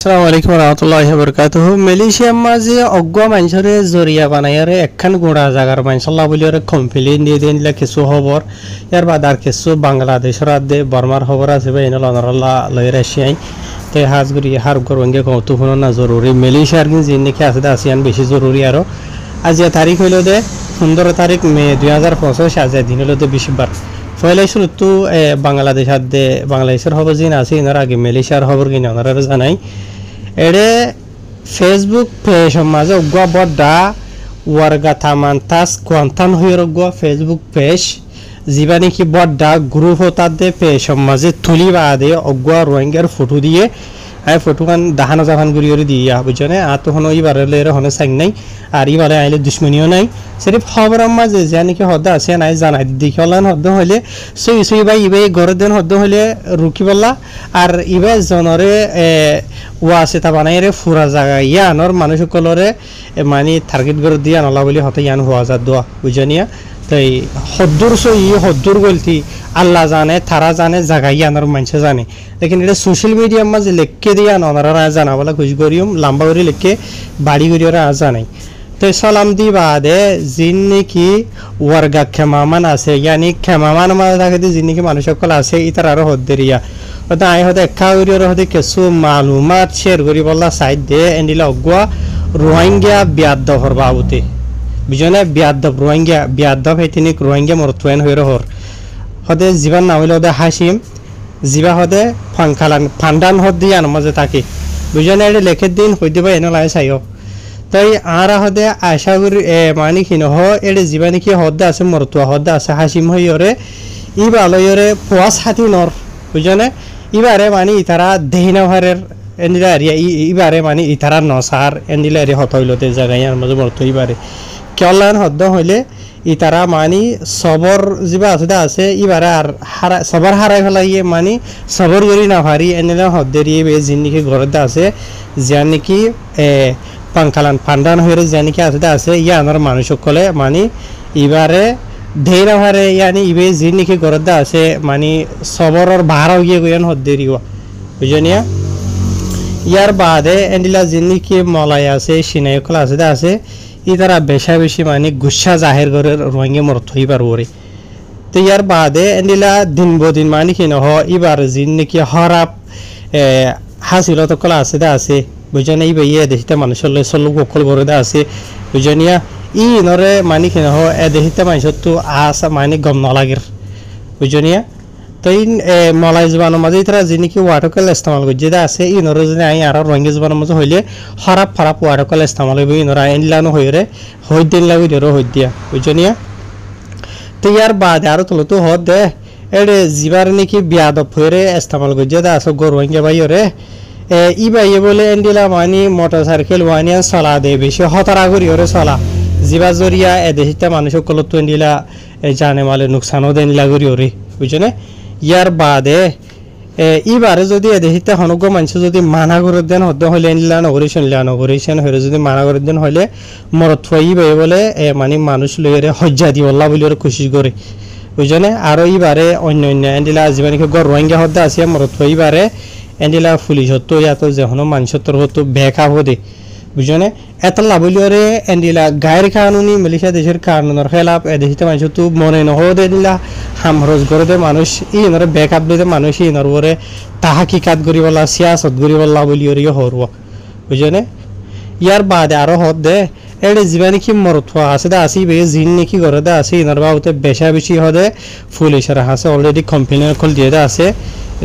আসসালামু আলাইকুম রহমতুল্লাহি বরকাতুহু। মালয়েশিয়ার মাঝে অজ্ঞ মানুষের জরিয়া বানাইয়ারে একখান গোড়া জাগার মানসাল্লাহ বলিয়ারে কমপ্লেন দিয়ে দিলা কিছু খবর ইয়ার বাদ আর কিছু বাংলাদেশের আদে বর্মার খবর আছে বা এনে লনারল্লাহ লই রাশিয়াই তে হাজগুড়ি হার গরঙ্গে কৌতুহন না জরুরি মালয়েশিয়ার কিন্তু জিনিস আছে আসিয়ান বেশি জরুরি আরো আজ তারিখ হইল দে 15 তারিখ মে 2025 আজ দিন হইল দে 20 বার পয়লা শুরু তো বাংলাদেশ আদে বাংলাদেশের খবর জিন আছে এনার আগে মালয়েশিয়ার খবর কিনা ওনারা জানাই এড়ে ফেসবুক পেজ মাঝে অজ্ঞা বড্ডা ওয়ার্গা থামান্তাস কোয়ান্তান হইর অজ্ঞা ফেসবুক পেজ যিবা নাকি বড্ডা গ্রুপ হতাদে পেজ মাঝে তুলি বাদে অজ্ঞা রোহিঙ্গার ফটো দিয়ে আই ফটোখান দাহানো জাহান গুড়িয়ে দিয়া বুঝনে আ তখন ইবারে লেরে হনে সাইন নাই আর ইবারে আইলে দুশ্মনীও নাই সিরিফ খবর মাঝে যা নাকি হদ্দা আছে নাই জানাই দেখি হলান হদ্দ হইলে সই সই বাই ইবে ঘরের দিন হদ্দ হইলে রুকি বললা আর ইবে জনরে ওয়া আছে তা বানাই রে ফুরা জায়গা ইয়ানোর মানুষ সকলরে মানে টার্গেট করে দিয়া নলা বলি হতে ইয়ান হওয়া যা দোয়া বুঝনিয়া তাই হদ্দুর সই হদ্দুর গলতি আল্লাহ জানে তারা জানে জায়গা ইয়ানোর মানুষ জানে লেকিন এটা সোশ্যাল মিডিয়ার মাঝে লেখকে দিয়া ননারা জানা বলা খুশ করিম লম্বা করে লেখকে বাড়ি করিওরা জানাই তো সালাম দি বাদে জিন নাকি ওয়ার্গা ক্ষমামান আছে ইয়ানি ক্ষমামান মাঝে থাকে জিন নাকি মানুষ সকল আছে ইতার আরো হদ্দেরিয়া ওটা আই হতে একা করিওর হতে কিছু মালুমাত শেয়ার করি বললা সাইড দে এন্ডিলা অগুয়া রোহিঙ্গা বিয়াদ্দ হরবাবুতে বুঝনে বিয়াদ্দ রোহিঙ্গা বিয়াদ্দ হেতিনিক রোহিঙ্গা মরতুয়েন হইর হর হতে জীবন নাম হইল হতে হাসিম জিবা হতে ফাংখালান ফান্ডান হদ দিয়ে আন মাঝে থাকে বুঝনে এটা লেখের দিন হইতে পাই এনে লাই চাইও তাই আর হদে আশা করি মানে কি নহ এটা জিবা নাকি হদ্দা আছে মরতুয়া হদ্দা আছে হাসিম হইরে ই ভালোরে পোয়াশ হাতি নর বুঝনে ইবারে মানে ইতারা দেহিনাভারের এন্ডিলা এরিয়া ইবারে মানে ইতারা নসার এন্ডিলা এরিয়া হত হইলতে জায়গায় আর মাঝে মরতু ইবারে কেলান হদ্দ হইলে ইতারা মানে সবর যা আছে ইবারে আর হারা সবার হারাই ফেলাইয়ে মানে সবর করি না হারি এনে হদ্দেরিয়ে জিন নাকি ঘরত আছে যার নাকি পাংখালান ফান্ডান হয়ে যা নাকি আছে ইয়া আমার মানুষ সকলে মানে ইবারে ধের হারে ইয়ানি ইবে জিন নাকি ঘরত আছে মানে সবরের বাহারাও গিয়ে গইয়ান হদ্দেরিও বুঝনিয়া ইয়ার বাদে এন্ডিলা জিন নাকি মলাই আছে সিনাইকল আছে ই তারা বেশা বেশি মানে গুসা জাহের করে রোহিঙ্গা মরত হই পারবো রে তো ইয়ার বাদে এন্ডিলা দিন বদিন মানে কি নহ ইবার জিন নাকি হরাপ হাসিলত কলা আছে বুঝনে ইবে ইয়ে দেখিতে মানুষের চলো গোকল করে আছে বুঝনিয়া ই নরে মানে কি নহ দেখিতে মানুষের তো আস মানে গম নলাগের বুঝনিয়া তো ই মলাই জবানোর মাঝে তারা যে নাকি ওয়াটারকল ইস্তেমাল করছে আছে ই নরে যদি আই আর রোহিঙ্গা জবানোর মাঝে হইলে খারাপ খারাপ ওয়াটারকল ইস্তেমাল হইব ই নরা এনলানো হইরে হই দিন লাগি ধরো হই দিয়া বুঝনিয়া তো ইয়ার বাদ আর তোলো তো হদ দে এড়ে জিবার নাকি বিয়াদব হইরে ইস্তেমাল করছে আছে গো রোহিঙ্গা ভাইরে ই ভাইয়ে বলে এন্ডিলা মানে মোটরসাইকেল ওয়ানিয়ান চলা দে বেশি হতারা করি ওরে চলা জিবা জরিয়া দেশিতা মানুষ সকল তো এন্ডিলা জানে মালে নুকসানও দেন লাগরি ওরে বুঝনে ইয়ার বাদে ইবারে যদি দেশিতে হনগ মানুষ যদি মানা করে দেন হদ্দ হইলে এনলা নগরেশন হইলে যদি মানা করে দেন হইলে মরত হই বলে মানে মানুষ লইরে হজ্জা দি আল্লাহ বলি ওরে খুশি করে বুঝনে আর ইবারে অন্য অন্য এন্ডিলা জীবনকে গর রোহিঙ্গা হদ্দা আছে মরত হইবারে এন্ডিলা পুলিশ হতো ইয়াতো যেহনো মানুষের হতো বেকা হদে বুঝনে এত লাভলিওরে এন্ডিলা গায়ের কানুনি মালয়েশিয়া দেশের কানুনের খেলাফ দেশিতে মানুষ তো মনে নহদে দিলা হামরজ করে দে মানুষ ই নরে বেকআপ দিতে মানুষ ই নরবরে তাহাকিকাত করি বলা সিয়াসত করি বলা বলিওরে হরব বুঝনে ইয়ার বাদে আরো হদ দে এড়ে জীবা নাকি মরথুয়া আছে দা আসি বে জিন নাকি করে দা আছে ইনার বাবুতে বেশা বেশি হদে পুলিশের হাসে অলরেডি কমপ্লেন কল দিয়ে দা আছে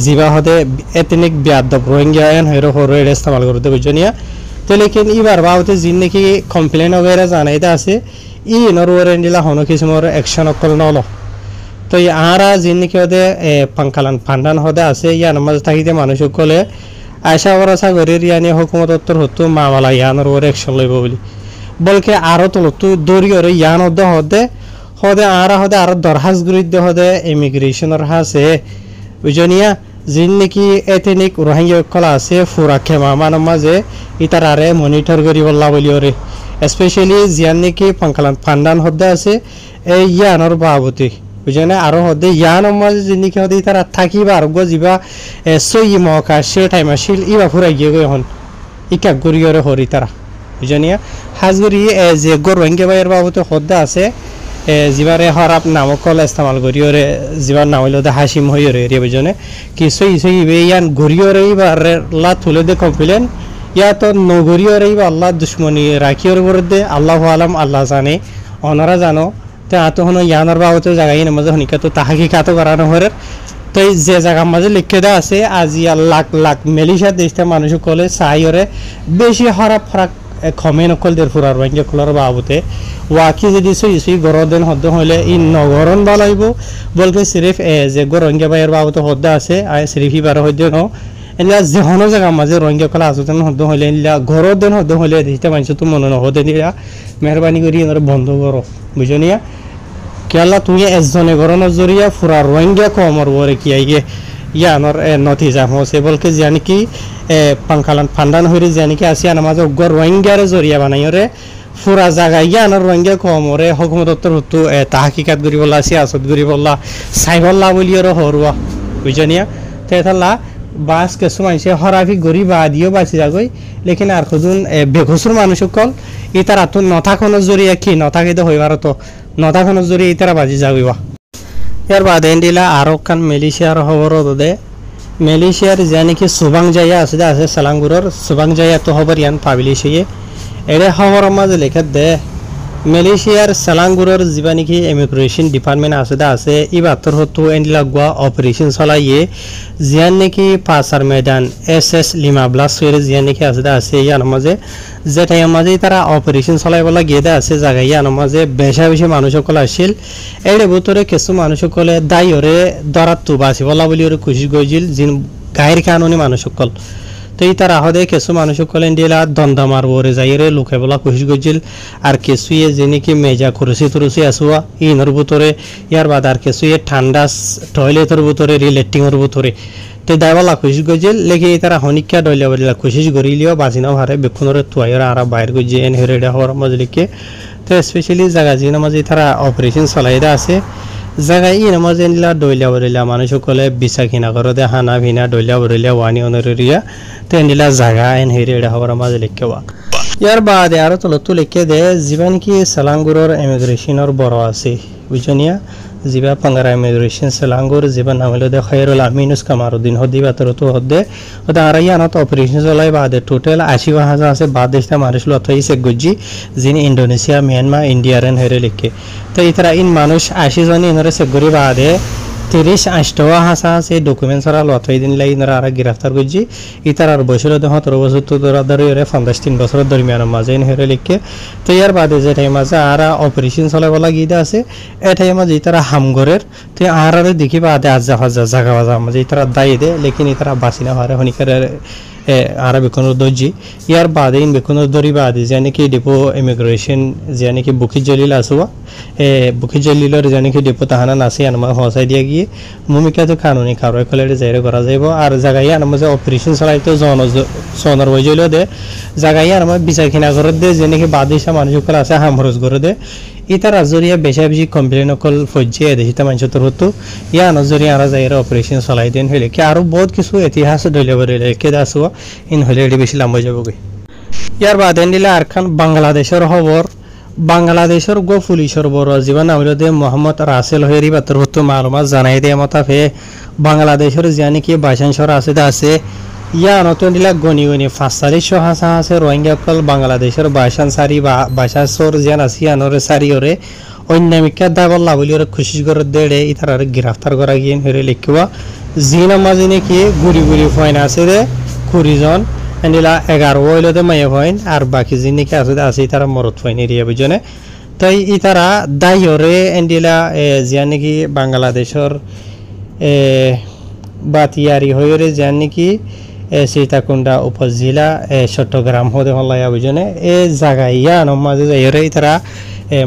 জিবা হদে এতনিক বিয়াদব রোহিঙ্গা এন হইরো হরো এড়ে ইস্তেমাল করতে বুঝনিয়া তো লেকিন ইবার বাবুতে জিন নাকি কমপ্লেন वगैरह জানাইতে আছে ই নরওরে এন্ডিলা হনো কিসমর অ্যাকশন অকল নলো তো ই আরা জিন নাকি হদে পাংখালান ফান্ডান হদে আছে ইয়া নামাজ থাকিতে মানুষ সকলে আশা ভরসা করি ইয়ানি হুকুমত উত্তর হতো মামলা ইয়ানোর ওরে অ্যাকশন লইব বলি বলকে আরো তো দৌড়ি ওরে ইয়ান হদে আরা হদে আরো দরখাস্ত গুরিতে হদে ইমিগ্রেশনের হাসে বুঝনিয়া জিন নাকি এথেনিক রোহিঙ্গা কলা আছে ফুরা খেমা মানব মাঝে ইতারারে মনিটর করি বললা বলি ওরে স্পেশালি জিয়ান নাকি পাংখালান ফান্ডান হদে আছে এই ইয়ানোর বাবতি বুঝনে আরো হদে ইয়ানোর মাঝে জিন নাকি হদে ইতারা থাকিবা আর গো জিবা সই মকা সে টাইম আসিল ইবা ফুরা গিয়ে গই হন ইকা গরিয়রে হরি তারা বুঝনিয়া হাজগরি যে গর রোহিঙ্গা বাইয়ের বাবতে হদ্দা আছে জিবারে হরাপ নামকল ইস্তেমাল গরিয়রে জিবার নাম হইলো হাসিম হইরে এরিয়া বুঝনে কিছু ইসই ইয়ান গরিয়রে বারে লা তুলে দে কমপ্লেন ইয়া তো নগরিয়রে বা আল্লাহ দুশ্মনী রাখিওর বিরুদ্ধে আল্লাহু আলাম আল্লাহ জানে ওনারা জানো তে আতো হনো ইয়ানার বাবতে জায়গায় নামাজ হনিকা তো তাহাকিকাত করানো হরে তো যে জায়গার মাঝে লিখে দেওয়া আছে আজি লাখ লাখ মেলিশা দেশটা মানুষ কলে চাইরে বেশি হরাপ ফরাক খমে নকল দের ফুরার ভাঙ্গে কলার বাবুতে ওয়াকি যদি সুই গরদেন হদ্দ হইলে ই নগরন বালাইব বলকে সিরিফ যে রোহিঙ্গা বাইয়ের বাবুতে হদ্দা আছে আর সিরিফ ইবার হদ্দ ন এলা যে হন জায়গা মাঝে রোহিঙ্গা কলা আসতেন হদ্দ হইলে এলা গরদেন হদ্দ হইলে দেশটা মানুষ তো মনে নহদে দিয়া মেহরবানি করি এনার বন্ধ করো বুঝনিয়া কেলা তুই এজনে গরনের জরিয়া ফুরা রোহিঙ্গা কমর বরে কি আইগে ইয়ানোর নথিজা হসে বলকে জানি কি পাঙ্কালান ফান্ডান হইরে জানি কি আসিয়া নামাজ গর রোহিঙ্গার জরিয়া বানাইরে ফুরা জায়গা ইয়ানোর রোহিঙ্গা কমরে হুকুমতর হতু তাহাকিকাত গরি বলা সিয়াসত গরি বলা সাইবল্লা বলিয়র হরুয়া বুঝনিয়া তেতালা বাস কিছু মানুষে হরাফি গরি বা দিও বাঁচি যাগই লেকিন আর খুদুন বেঘসুর মানুষ কল ইতার আতো নথাখনের জরিয়া কি নথাকে তো হইবার তো নথাখনের জরিয়া ইতারা বাজি যাগিবা ইয়ার বাদে দিলা আরো কান মালয়েশিয়ার খবর দে মালয়েশিয়ার জানি কি সুবাং জায়া আছে সালাঙ্গুরর সুবাং জায়া তো খবর ইয়ান পাবলিশিয়ে এরে খবর মাঝে লেখা দে মালয়েশিয়ার সালাঙ্গুরর জীবানি কি ইমিগ্রেশন ডিপার্টমেন্ট আছে ইবাতর হতো এন্ডিলা গোয়া অপারেশন চলাইয়ে জিয়ান নাকি পাসার ময়দান এসএস লিমা ব্লাস্টের জিয়ান নাকি আছে ইয়ার মাঝে যেটাই মাঝে তারা অপারেশন চলাইবলা গেদা আছে জায়গায় ইয়ার মাঝে বেশি মানুষ সকল আসছিল এর ভিতরে কিছু মানুষ সকলে দায়রে দরাত বাঁচিবলা বলি ওর খুশি গইছিল যিন গায়ের কানুনি মানুষ সকল তো এই তারা হদে কিছু মানুষ সকলে দিলা দন্দা মারবরে যাইরে লোকে বলা খুশি গইছিল আর কিছুয়ে যিনি কি মেজা কুরসি আসুয়া ইনর ভিতরে ইয়ার বাদ আর কিছুয়ে ঠান্ডা টয়লেটের ভিতরে রিলেটিংয়ের ভিতরে তো দাইবলা খুশি গইছিল লেগে তারা হনিকা ডইলা বলিলা খুশি গরিলিও বাজিনাও হারে বেকুনরে তুয়াইরা আর বাইর গইছে এন হেরেডা হওয়ার মজলিকে তো স্পেশালি জায়গা জিনা মাঝে তারা অপারেশন চলাইদা আছে জায়গায় ই নামাজ এনলা ডইলা বরিলা মানুষ সকলে বিছা কিনা করে দে হানা ভিনা ডইলা বরিলা ওয়ানি অনরিয়া তো এনলা জায়গা এন হেরেডা হওয়ার মাঝে লিখেবা ইয়ার বাদে আরো তো লিখে দে জীবন কি সালাঙ্গুরর ইমিগ্রেশনের বড় আছে বুঝনিয়া জিবা পাঙ্গারা ইমিগ্রেশন সালাঙ্গুর জীবন নাম হলো দে খায়রুল আমিনুস কামারউদ্দিন হদিবা তো হদে ওটা আর ইয়ানা তো অপারেশন চলাই বাদে টোটাল ৮০,০০০ আছে বাদ দেশটা মানুষ লতাইছে গজ্জি যিনি ইন্দোনেশিয়া মিয়ানমার ইন্ডিয়ারেন হেরে লিখে তো ইতারা ইন মানুষ ৮০ জন ইনরে সেগরি বাদে ৩০-৮০ হাসা আছে ডকুমেন্টসরা লতাই দিন লাই ইনরা আর গ্রেফতার গজ্জি ইতার আর বয়সের ১৭ বছর তো ধরে ৫-৩ বছরের দরমিয়ানের মাঝে হেরে লিখে তো ইয়ার বাদে যে টাইম আছে আর অপারেশন চলাইবলা গিয়ে আছে এ টাইম মাঝে ইতারা হামগরের তো আর দেখি বাদে আজা হাজা জাগা বাজা মাঝে ইতারা দায়ী দে লেকিন ইতারা বাঁচি না হারে হনিকার আর বেকুনের দর্জি ইয়ার বাদে ইন বেকুনের দরি বাদে জানি কি ডিপো ইমিগ্রেশন জানি কি বুকি জলিল আসুয়া বুকি জলিলর জানি কি ডিপো তাহানা নাসি আনমা হসাই দিয়া গিয়ে ভূমিকা তো কানুনি কারো কলেরে যাইরে করা যাইব আর জায়গায় আনমা যে অপারেশন চালাইতো জনের বইজল দে জায়গায় আনমা বিচার কিনা করে দে জানি কি বাদিশা মানুষ কল আছে হামরজ করে দে ইতার আজরিয়া বেশি কমপ্লেন অকল ফজ্জে দেশিতা মানুষের হতো ইয়া নজরিয়া আর যাইরে অপারেশন চলাই দেন হইলে কি আরো বহুত কিছু ইতিহাস দইলে বলে কেদা আসুয়া ইন হলে এটি বেশি লম্বা যাবগে ইয়ার বাদে দিলে আর খান বাংলাদেশের খবর বাংলাদেশের গো পুলিশের বড় জীবন আমলদে মোহাম্মদ রাসেল হয়েরি বাতর হতো মালুমাত জানাই দেয় মতাফে বাংলাদেশের জানি কি বাইশাংশর আছে ইয়া নতুন দিলা গনি ৪৫ হাসা আছে রোহিঙ্গা কল বাংলাদেশের বাইশান সারি বা বাইশাসর জিয়ান আসিয়ানরে সারিওরে অন্যামিকা দাবল্লা বলি ওরা খুশি করে দেড়ে ইতার গ্রেফতার করা গিয়ে হেরে লিখবা জিনা মাঝে নাকি গুড়ি ফয়েন আছে রে ২০ জন এন্ডিলা ১১ হইলতে মাইয়া ফয়েন আর বাকি যে নাকি আছে তারা মরত ফয়েন এরিয়া বুঝনে তাই ইতারা দায়রে এন্ডিলা জিয়া নাকি বাংলাদেশের বাতিয়ারি হয়ে জিয়ান নাকি সীতাকুণ্ডা উপজেলা চট্টগ্রাম হতে হল্লাইয়া বুঝনে এ জায়গায় ইয়া মাঝে যাইরে তারা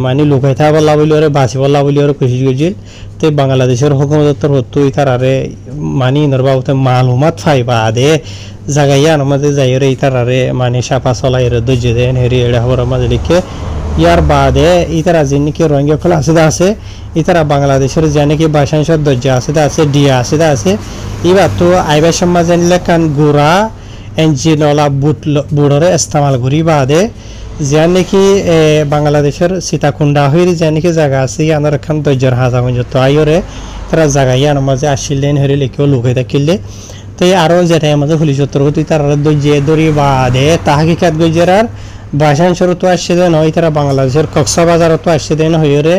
মানে লুকাই থাকা বললা বলি ওরে বাঁচি বললা বলি ওরে খুশি করছিল তো বাংলাদেশের হুকুমতর হতো তারারে মানে নরবাবতে মালুমাত ফাইবা আদে জায়গায় ইয়া মাঝে যাইরে তারারে মানে সাপা চলাইরে দর্জ দেন হেরি এড়া হওয়ার মাঝে লিখে ইয়ার বাদে ইতারা যে নাকি রোহিঙ্গা ফল আছে ইতারা বাংলাদেশের যে নাকি বাইশাংশর দরজা আছে ডিয়া আছে এবার তো আইবার সমাজ জানিলে কান গুড়া ইঞ্জিন ওলা বুটরে ইস্তেমাল করি বাদে যার নাকি বাংলাদেশের সীতাকুণ্ডা হয়ে যে নাকি জায়গা আছে ইয়ানোর এখন দৈর্যর হাজা মঞ্জত আইরে তারা জায়গা ইয়ানোর মাঝে আসিলেন হরে লিখেও লুকে থাকিলে তো আরও যেটাই আমাদের পুলিশ তুই তার দৈর্য দড়ি বাদে তাহাকিকাত গজেরার বাসানসর তো আসছে দেন হয় তারা বাংলাদেশের কক্সবাজার তো আসছে দেন হইরে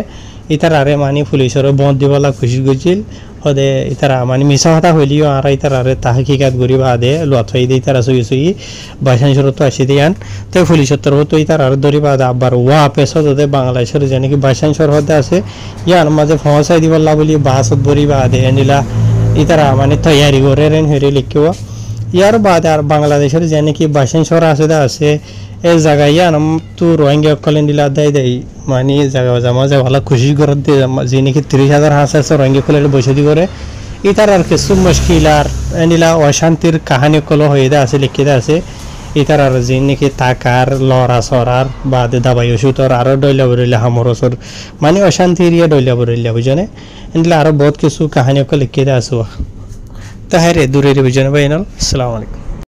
ইতার আরে মানে পুলিশের বন্দি বলা খুশি গেছিল হদে ইতারা মানে মিছা কথা হইলিও আর ইতার আরে তাহাকিকাত গরি বাদে লথাই দিয়ে তারা শুই বাসানসর তো আসি দিয়ান তো পুলিশের তরফ তো ইতার আর দড়ি বাদে আবার ওয়া পেশা হতে বাংলাদেশের যে নাকি বাসানসর হতে আছে ইয়ার মাঝে ফসাই দিবল্লা বলি বাসত বরি বাদে এনিলা ইতারা মানে তৈয়ারি করে রেন হইরে লিখিও ইয়ার বাদে আর বাংলাদেশের যে নাকি বাসানসর আছে এই জায়গায় আনম তো রোহিঙ্গা কলেন দিলা দেয় দেয় মানে জায়গা জামা যে ভালো খুশি করে দিয়ে যে নাকি 30,000 হাঁস আছে রোহিঙ্গা কলেন বসে দি করে ইতার আর কিছু মুশকিল আর এনিলা অশান্তির কাহানি কল হয়ে দে আছে লিখিতে আছে ইতার আর যে নাকি তাকার লড়া সরার বাদে দাবাই ওষুধর আরও ডইলা বরিলা হামরসর মানে অশান্তি এরিয়া ডইলা বরিলা বুঝনে এনিলা আরও বহুত কিছু কাহানি কল লিখিতে আছে তো হ্যাঁ রে দূরে বুঝনে ভাই আসসালামু আলাইকুম।